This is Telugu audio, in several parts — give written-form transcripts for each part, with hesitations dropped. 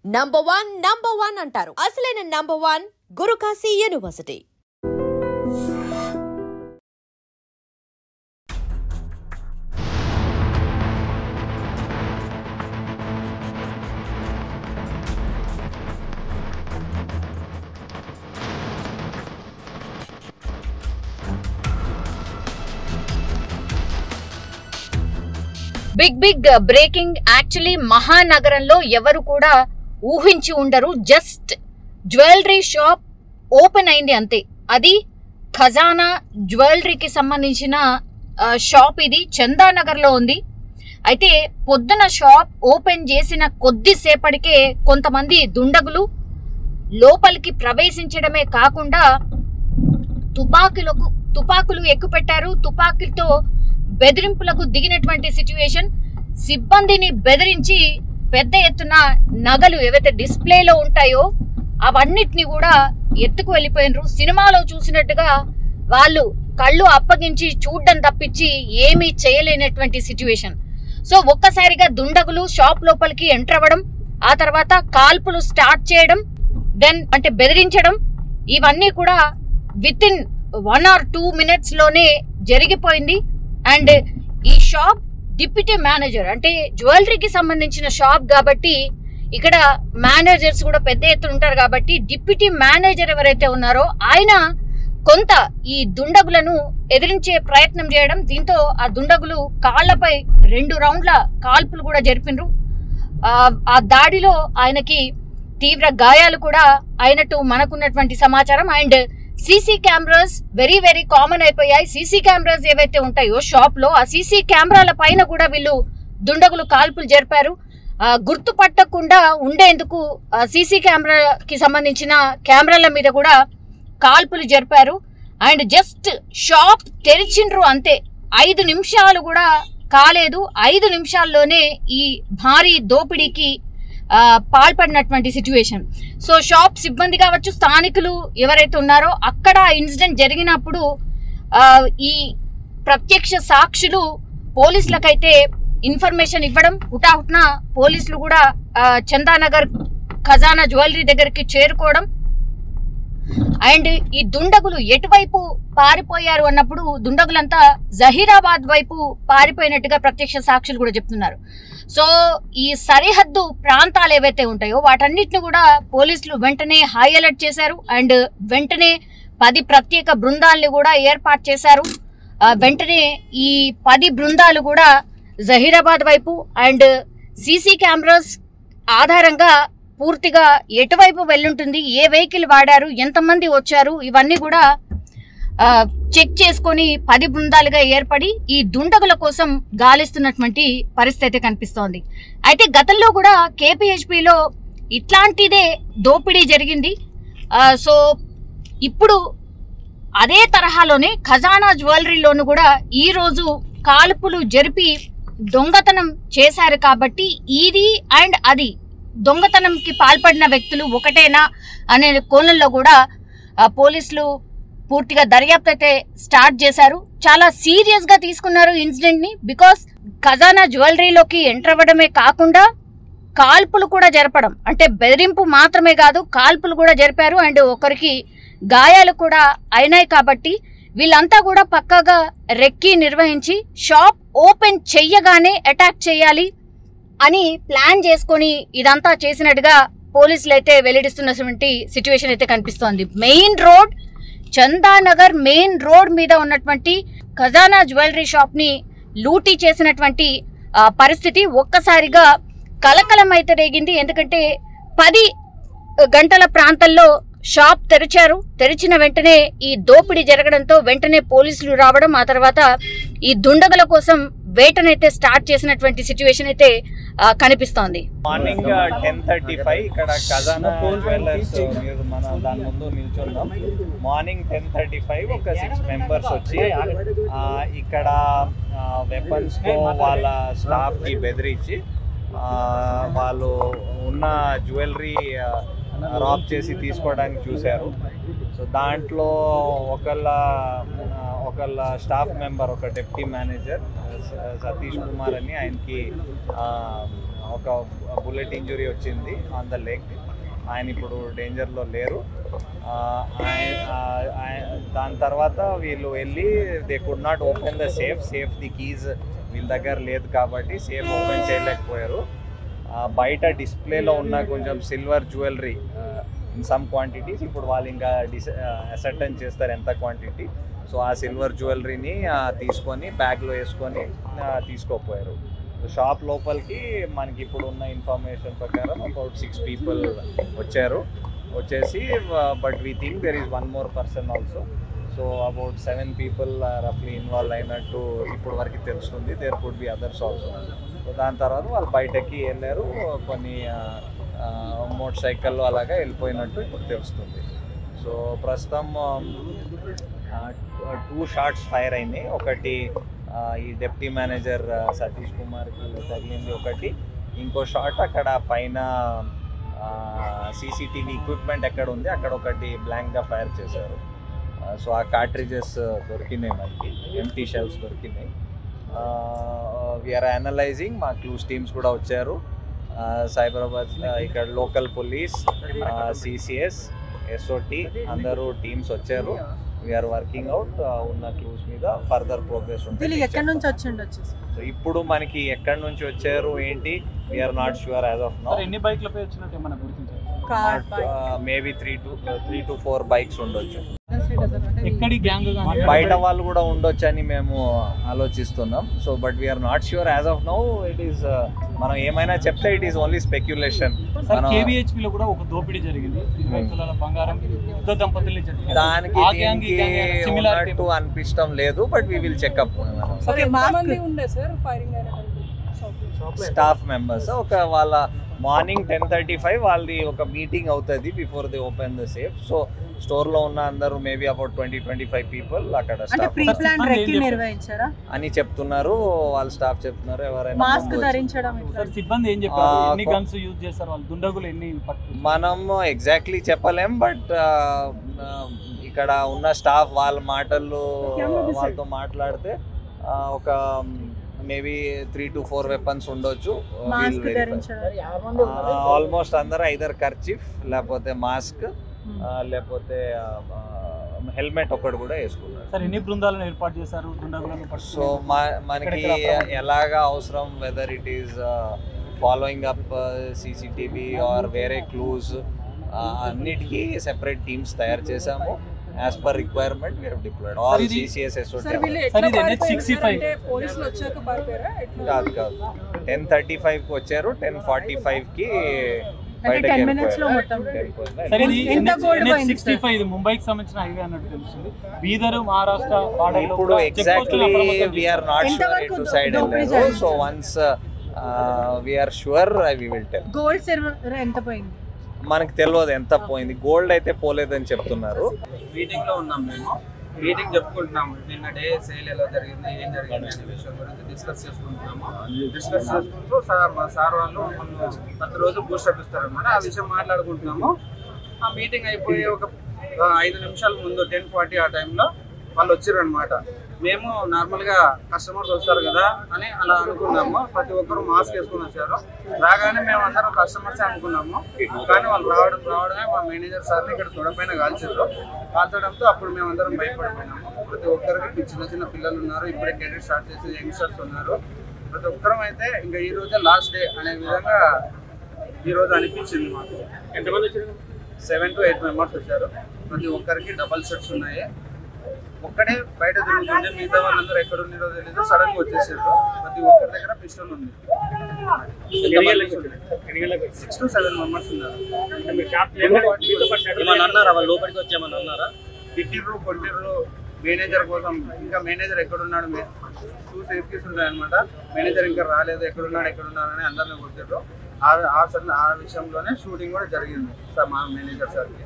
నంబర్ వన్ అంటారు. అసలైన number one Guru Kashi university. Big breaking. Actually మహానగరంలో ఎవరు కూడా ఊహించి ఉండరు. జస్ట్ జ్యువెలరీ షాప్ ఓపెన్ అయింది అంతే. అది ఖజానా జ్యువెలరీకి సంబంధించిన షాప్. ఇది చందానగర్లో ఉంది. అయితే పొద్దున షాప్ ఓపెన్ చేసిన కొద్దిసేపటికే కొంతమంది దుండగులు లోపలికి ప్రవేశించడమే కాకుండా తుపాకులు ఎక్కుపెట్టారు. తుపాకులతో బెదిరింపులకు దిగినటువంటి సిచ్యువేషన్. సిబ్బందిని బెదిరించి పెద్ద ఎత్తున నగలు ఏవైతే డిస్ప్లేలో ఉంటాయో అవన్నిటిని కూడా ఎత్తుకు వెళ్ళిపోయినరు. సినిమాలో చూసినట్టుగా వాళ్ళు కళ్ళు అప్పగించి చూడ్డం తప్పించి ఏమీ చేయలేనటువంటి సిచ్యువేషన్. సో ఒక్కసారిగా దుండగులు షాప్ లోపలికి ఎంటర్ అవ్వడం, ఆ తర్వాత కాల్పులు స్టార్ట్ చేయడం, దెన్ అంటే బెదిరించడం, ఇవన్నీ కూడా విత్ ఇన్ 1 or 2 minutes లోనే జరిగిపోయింది. అండ్ ఈ షాప్ డిప్యూటీ మేనేజర్, అంటే జ్యువెలరీకి సంబంధించిన షాప్ కాబట్టి ఇక్కడ మేనేజర్స్ కూడా పెద్ద ఎత్తున ఉంటారు కాబట్టి డిప్యూటీ మేనేజర్ ఎవరైతే ఉన్నారో ఆయన కొంత ఈ దుండగులను ఎదిరించే ప్రయత్నం చేయడం, దీంతో ఆ దుండగులు కాళ్లపై 2 రౌండ్ల కాల్పులు కూడా జరిపినరు. ఆ దాడిలో ఆయనకి తీవ్ర గాయాలు కూడా అయినట్టు మనకున్నటువంటి సమాచారం. And CC cameras very common అయిపోయాయి. సీసీ కెమెరాస్ ఏవైతే ఉంటాయో షాప్ లో, ఆ సీసీ కెమెరాల పైన కూడా వీళ్ళు దుండగులు కాల్పులు జరిపారు. గుర్తుపట్టకుండా ఉండేందుకు సీసీ కెమెరాకి సంబంధించిన కెమెరాల మీద కూడా కాల్పులు జరిపారు. అండ్ జస్ట్ షాప్ తెరిచిండ్రు అంతే, 5 నిమిషాలు కూడా కాలేదు. 5 నిమిషాల్లోనే ఈ భారీ దోపిడీకి పాల్పడినటువంటి సిచ్యువేషన్. సో షాప్ సిబ్బంది కావచ్చు, స్థానికులు ఎవరైతే ఉన్నారో అక్కడ ఇన్సిడెంట్ జరిగినప్పుడు ఈ ప్రత్యక్ష సాక్షులు పోలీసులకైతే ఇన్ఫర్మేషన్ ఇవ్వడం, హుటాహుట్న పోలీసులు కూడా చందానగర్ ఖజానా జ్యువెలరీ దగ్గరికి చేరుకోవడం. అండ్ ఈ దుండగులు ఎటువైపు పారిపోయారు అన్నప్పుడు దుండగులంతా జహీరాబాద్ వైపు పారిపోయినట్టుగా ప్రత్యక్ష సాక్షులు కూడా చెప్తున్నారు. సో ఈ సరిహద్దు ప్రాంతాలు ఏవైతే ఉంటాయో వాటన్నిటిని కూడా పోలీసులు వెంటనే హై అలర్ట్ చేశారు. అండ్ వెంటనే 10 ప్రత్యేక బృందాలని కూడా ఏర్పాటు చేశారు. వెంటనే ఈ 10 బృందాలు కూడా జహీరాబాద్ వైపు అండ్ సీసీ కెమెరాస్ ఆధారంగా పూర్తిగా ఎటువైపు వెళ్ళుంటుంది, ఏ వెహికల్ వాడారు, ఎంతమంది వచ్చారు, ఇవన్నీ కూడా చెక్ చేసుకొని 10 బృందాలుగా ఏర్పడి ఈ దుండగుల కోసం గాలిస్తున్నటువంటి పరిస్థితి కనిపిస్తోంది. అయితే గతంలో కూడా కేపీహెచ్పిలో ఇట్లాంటిదే దోపిడీ జరిగింది. సో ఇప్పుడు అదే తరహాలోనే ఖజానా జ్యువెలరీలోను కూడా ఈరోజు కాల్పులు జరిపి దొంగతనం చేశారు. కాబట్టి ఇది అండ్ అది దొంగతనంకి పాల్పడిన వ్యక్తులు ఒకటేనా అనే కోణంలో కూడా పోలీసులు పూర్తిగా దర్యాప్తు అయితే స్టార్ట్ చేశారు. చాలా సీరియస్ గా తీసుకున్నారు ఇన్సిడెంట్ ని. బికాస్ ఖజానా జ్యువెలరీలోకి ఎంటర్ అవ్వడమే కాకుండా కాల్పులు కూడా జరపడం, అంటే బెదిరింపు మాత్రమే కాదు కాల్పులు కూడా జరిపారు. అండ్ ఒకరికి గాయాలు కూడా అయినాయి. కాబట్టి వీళ్ళంతా కూడా పక్కాగా రెక్కి నిర్వహించి షాప్ ఓపెన్ చెయ్యగానే అటాక్ చేయాలి అని ప్లాన్ చేసుకొని ఇదంతా చేసినట్టుగా పోలీసులు అయితే వెల్లడిస్తున్నటువంటి సిచ్యువేషన్ అయితే కనిపిస్తోంది. Main road Chandanagar main road మీద ఉన్నటువంటి ఖజానా జ్యువెలరీ షాప్ ని లూటీ చేసినటువంటి పరిస్థితి ఒక్కసారిగా కలకలం అయితే రేగింది. ఎందుకంటే 10 గంటల ప్రాంతంలో షాప్ తెరిచారు. తెరిచిన వెంటనే ఈ దోపిడీ జరగడంతో వెంటనే పోలీసులు రావడం, ఆ తర్వాత ఈ దుండగుల కోసం వేటనైతే స్టార్ట్ చేసినటువంటి సిచ్యువేషన్ అయితే కనిపిస్తోంది. మార్నింగ్ 10:35 ఇక్కడ ఖజానా జ్యువెలర్స్ మన దాని ముందు నిల్చున్నాం. మార్నింగ్ 10:35 ఒక 6 మెంబర్స్ వచ్చి ఇక్కడ వెపన్స్తో వాళ్ళ స్టాఫ్కి బెదిరించి వాళ్ళు ఉన్న జ్యువెలరీ రాబ్ చేసి తీసుకోవడానికి చూశారు. సో దాంట్లో ఒకళ్ళ స్టాఫ్ మెంబర్, ఒక డిప్యూటీ మేనేజర్ సతీష్ కుమార్ అని, ఆయనకి ఒక బుల్లెట్ ఇంజురీ వచ్చింది ఆన్ ద లెగ్. ఆయన ఇప్పుడు డేంజర్లో లేరు. దాని తర్వాత వీళ్ళు వెళ్ళి they could not open the safe the keys వీళ్ళ దగ్గర లేదు కాబట్టి సేఫ్ ఓపెన్ చేయలేకపోయారు. బయట డిస్ప్లేలో ఉన్న కొంచెం silver jewellery in some quantities ఇప్పుడు వాళ్ళు ఇంకా అసర్టైన్ చేస్తారు ఎంత క్వాంటిటీ. సో ఆ సిల్వర్ జ్యువెలరీని తీసుకొని బ్యాగ్లో వేసుకొని తీసుకోపోయారు. షాప్ లోపలికి మనకి ఇప్పుడు ఉన్న ఇన్ఫర్మేషన్ ప్రకారం అబౌట్ 6 people వచ్చేసి but we think there is 1 more person also. So about 7 people రఫ్లీ ఇన్వాల్వ్ అయినట్టు ఇప్పుడు వరకు తెలుస్తుంది. There could be others also. So దాని తర్వాత వాళ్ళు బయటకి వెళ్ళారు. కొన్ని మోటార్ సైకిల్లో అలాగా వెళ్ళిపోయినట్టు ఇప్పుడు తెలుస్తుంది. సో ప్రస్తుతం 2 shots ఫైర్ అయినాయి. ఒకటి ఈ డిప్యూటీ మేనేజర్ సతీష్ కుమార్కి తగిలింది ఒకటి. ఇంకో షాట్ అక్కడ పైన సీసీటీవీ ఎక్విప్మెంట్ ఎక్కడ ఉంది అక్కడ ఒకటి బ్లాంక్గా ఫైర్ చేశారు. సో ఆ కార్ట్రిజెస్ దొరికినాయి, మనకి ఎంటీ షెల్స్ దొరికినాయి. We're analysing. మా క్లూస్ టీమ్స్ కూడా వచ్చారు. సైబరాబాద్ ఇక్కడ లోకల్ పోలీస్, సిసిఎస్, ఎస్ఓటి అందరూ టీమ్స్ వచ్చారు. We're working out. ఉన్న క్లూస్ మీద ఫర్దర్ ప్రోగ్రెస్ ఉంటుంది. ఎక్కడి నుంచి వచ్చిండొచ్చు? సో ఇప్పుడు మనకి ఎక్కడి నుంచి వచ్చారు ఏంటి we're not sure as of now. ఎన్ని బైక్లపై వచ్చినట్టు ఏమైనా గుర్తించారు? మేబీ 3 to 4 bikes ఉండొచ్చు. ఎక్కడి గ్యాంగ్ బయట వాళ్ళు కూడా ఉండొచ్చు అని మేము ఆలోచిస్తున్నాం. So but we're not sure as of now. It is మనం ఏమైనా చెప్తే ఇట్ ఈస్ ఓన్లీ స్పెక్యులేషన్. కేవీహెచ్పీలో కూడా ఒక దోపిడీ జరిగింది. 20 తులాల బంగారం ఇద్దరు దంపతుల్ని జరిగింది. దానికి ఉన్నట్టు అనిపించడం లేదు. But we will checkup. Staff members ఒక వాళ్ళ మార్నింగ్ 10:35 వాళ్ళది ఒక మీటింగ్ అవుతుంది before they open the safe. So స్టోర్లో ఉన్న అందరూ మేబీ అబౌట్ 20-25 people అక్కడ స్టాఫ్ అని చెప్తున్నారు. వాళ్ళ స్టాఫ్ చెప్తున్నారు. ఎవరైనా సిబ్బంది ఏం చెప్పారు? ఎన్ని గన్స్ యూజ్ చేస్తారు వాళ్ళు? దుండగులు ఎన్ని? మనం ఎగ్జాక్ట్లీ చెప్పలేం. బట్ ఇక్కడ ఉన్న స్టాఫ్ వాళ్ళ మాటల్లో వాళ్ళతో మాట్లాడితే ఒక మేబీ 3 to 4 weapons ఉండొచ్చు. ఆల్మోస్ట్ అందరూ ఐదర్ కర్చీఫ్ లేకపోతే మాస్క్ లేకపోతే హెల్మెట్ ఒకటి కూడా వేసుకున్నారు. సార్ ఎన్ని బృందాలను ఏర్పాటు చేశారు దుండగులను? సో మనకి ఎలాగా అవసరం, whether it is following up CCTV or వేరే క్లూస్, అన్నిటికీ సెపరేట్ టీమ్స్ తయారు చేశాము. As per requirement we have deployed all CCS SOT. కాదు 10:35 కి వచ్చారు. 10:45 కి బయటకి వెళ్ళిపోయారు. ముంబైకి సంబంధించిన హైవే అన్నట్టు తెలుస్తుంది. బీదర్ మహారాష్ట్ర ఇప్పుడు exactly we are not sure to side వెళ్ళారు. So once we are sure we will tell. Gold silver ఎంత పోయింది మనకు తెలియదు ఎంత పోయింది. గోల్డ్ అయితే పోలేదని చెప్తున్నారు. మీటింగ్ లో ఉన్నాం మేము. మీటింగ్ చెప్పుకుంటున్నాము. నిన్న డే సేల్ ఎలా జరిగింది, ఏం జరిగింది అనే విషయం గురించి డిస్కస్ చేసుకుంటున్నాము. డిస్కస్ చేసుకుంటూ మా సార్ వాళ్ళు ప్రతిరోజు బూస్టప్ ఇస్తారనమాట. ఆ విషయం మాట్లాడుకుంటున్నాము. ఆ మీటింగ్ అయిపోయి ఒక 5 నిమిషాల ముందు 10:40 ఆ టైంలో వాళ్ళు వచ్చారనమాట. మేము నార్మల్గా కస్టమర్స్ వస్తారు కదా అని అలా అనుకున్నాము. ప్రతి ఒక్కరు మాస్క్ వేసుకొని వచ్చారు. రాగానే మేము అందరం కస్టమర్సే అనుకున్నాము. కానీ వాళ్ళు రావడమే మా మేనేజర్ సార్ని ఇక్కడ తొడపైన కాల్చడంతో అప్పుడు మేము అందరం భయపడిపోయినాము. ప్రతి ఒక్కరికి చిన్న చిన్న పిల్లలు ఉన్నారు. ఇప్పుడే కెరీర్ స్టార్ట్ చేసి యంగ్స్టర్స్ ఉన్నారు. ప్రతి ఒక్కరం అయితే ఇంకా ఈ రోజే లాస్ట్ డే అనే విధంగా ఈరోజు అనిపించింది మాకు. ఎంతమంది వచ్చారు? 7 to 8 members వచ్చారు. ప్రతి ఒక్కరికి డబల్ షర్ట్స్ ఉన్నాయి. ఒక్కడే బయట తిరుగుతుంది. మిగతా వాళ్ళందరూ ఎక్కడ ఉన్నారో తెలియదు. సడన్ గా వచ్చేసారు. ప్రతి ఒక్కరి దగ్గర పిస్టల్ ఉంది. 6 to 7 members ఉన్నారు. లోపలికి వచ్చామని అన్నారా? తిట్టిర్రు, కొట్టిర్రు. మేనేజర్ కోసం ఇంకా మేనేజర్ ఎక్కడున్నాడు, 2 సేఫ్టీస్ ఉంటాయన్నమాట. మేనేజర్ ఇంకా రాలేదు, ఎక్కడున్నాడు అని అందరిని కొట్టిర్రు. ఆ విషయంలోనే షూటింగ్ కూడా జరిగింది సార్ మా మేనేజర్ సార్కి.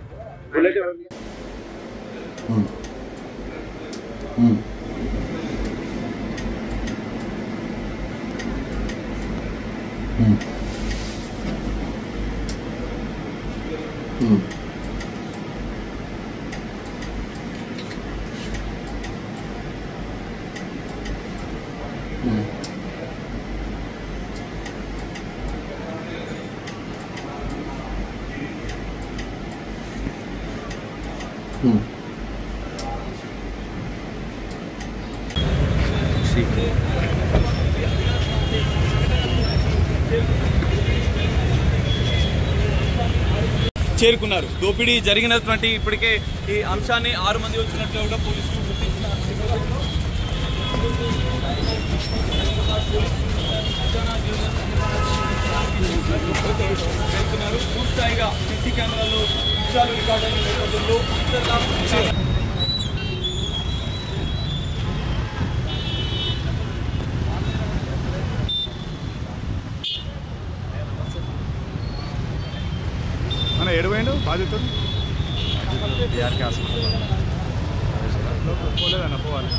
చేరుకున్నారు. దోపిడీ జరిగినటువంటి ఇప్పటికే ఈ అంశాన్ని 6 మంది వచ్చినట్లు కూడా పోలీసులు గుర్తించుకున్నారు. పూర్తిగా సీసీ కెమెరాలో దృశ్యాలు రికార్డు అయిన నేపథ్యంలో మన ఎడవైండు బాధితుడు బీఆర్కే హాస్పిటల్ పోలేదన్న పోవాలి.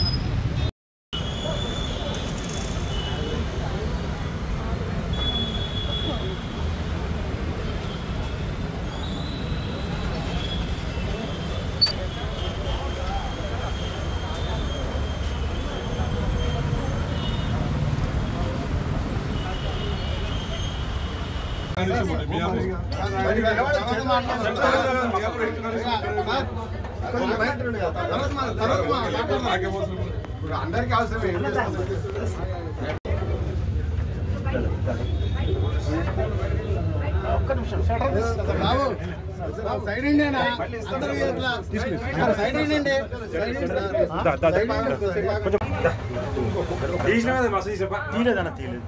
అందరికీ అవసరమే. ఒక్క నిమిషం సైడ్ ఇండియా సైడ్ ఇండియా తీయలేదన్న తీయలేదు.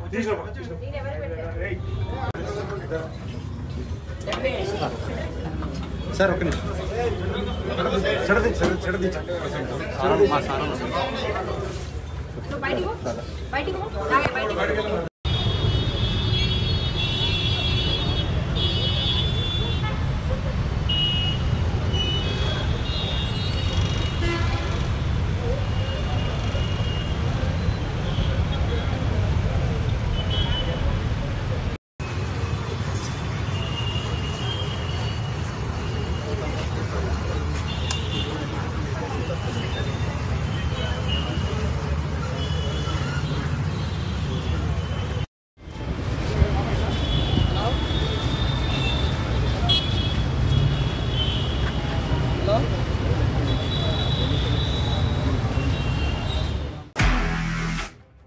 సార్ ఒక్క నిమిషం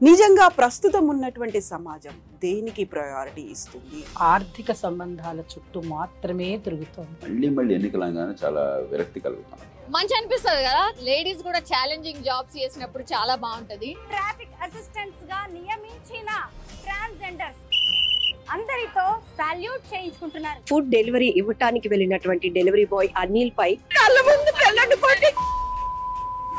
నిజంగా ప్రస్తుతం ఉన్నటువంటి సమాజం దేనికి ప్రయారిటీ ఇస్తుంది? ఆర్థిక సంబంధాల చుట్టూ మాత్రమే తిరుగుతోంది. మళ్ళీ ఎన్నికలంగానే చాలా విరక్తి కలుగుతాం. మంచి అనిపిస్తుంది కదా, లేడీస్ కూడా ఛాలెంజింగ్ జాబ్స్ చేసినప్పుడు చాలా బాగుంటది. ట్రాఫిక్ అసిస్టెంట్స్ గా నియమించిన ట్రాన్స్జెండర్స్ అందరితో సాల్యూట్ చేయించుకుంటున్నారు. ఫుడ్ డెలివరీ ఇవ్వటానికి వెళ్ళినటువంటి డెలివరీ బాయ్ అనిల్ పై కళ్ళ ముందు